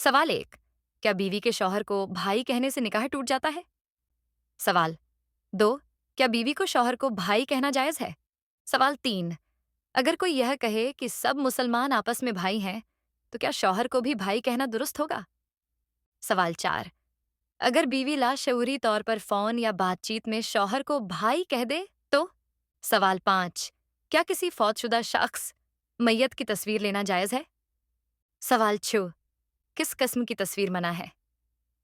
سوال 1، کیا بیوی کے شوہر کو بھائی کہنے سے نکاح ٹوٹ جاتا ہے؟ سوال 2، کیا بیوی کو شوہر کو بھائی کہنا جائز ہے؟ سوال 3، اگر کوئی یہ کہے کہ سب مسلمان آپس میں بھائی ہیں تو کیا شوہر کو بھی بھائی کہنا درست ہوگا؟ سوال 4، اگر بیوی لاشعوری طور پر فون یا بات چیت میں شوہر کو بھائی کہہ دے تو؟ سوال 5، کیا کسی فوت شدہ شخص میت کی تصویر لینا جائز ہے؟ سوال 6، کس قسم کی تصویر منع ہے؟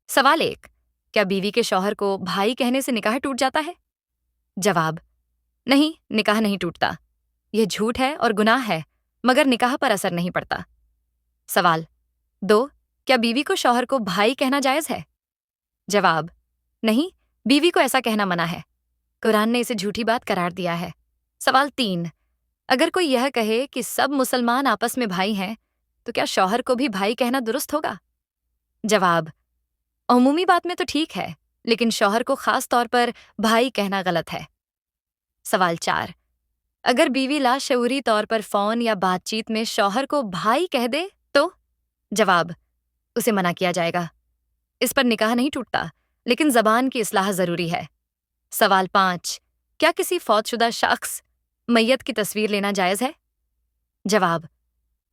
سوال 1، کیا بیوی کے شوہر کو بھائی کہنے سے نکاح ٹوٹ جاتا ہے؟ جواب، نہیں، نکاح نہیں ٹوٹتا۔ یہ جھوٹ ہے اور گناہ ہے، مگر نکاح پر اثر نہیں پڑتا۔ سوال 2، کیا بیوی کو شوہر کو بھائی کہنا جائز ہے؟ جواب، نہیں، بیوی کو ایسا کہنا منع ہے۔ قرآن نے اسے جھوٹی بات قرار دیا ہے۔ سوال 3، اگر کوئی یہ کہے کہ سب مسلمان آپس میں بھائی ہیں تو کیا شوہر کو بھی بھائی کہنا درست ہوگا؟ جواب، عمومی بات میں تو ٹھیک ہے، لیکن شوہر کو خاص طور پر بھائی کہنا غلط ہے۔ سوال 4، اگر بیوی لاشعوری طور پر فون یا بات چیت میں شوہر کو بھائی کہہ دے تو؟ جواب، اسے منع کیا جائے گا۔ اس پر نکاح نہیں ٹوٹتا، لیکن زبان کی اصلاح ضروری ہے۔ سوال 5، کیا کسی فوت شدہ شخص میت کی تصویر لینا جائز ہے؟ جواب،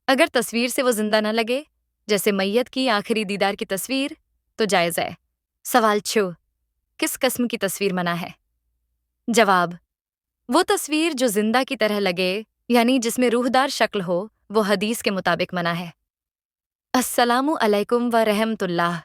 اگر تصویر سے وہ زندہ نہ لگے، جیسے میت کی آخری دیدار کی تصویر، تو جائز ہے۔ سوال 6، کس قسم کی تصویر منع ہے؟ جواب، وہ تصویر جو زندہ کی طرح لگے، یعنی جس میں روحدار شکل ہو، وہ حدیث کے مطابق منع ہے۔ السلام علیکم ورحمۃ اللہ۔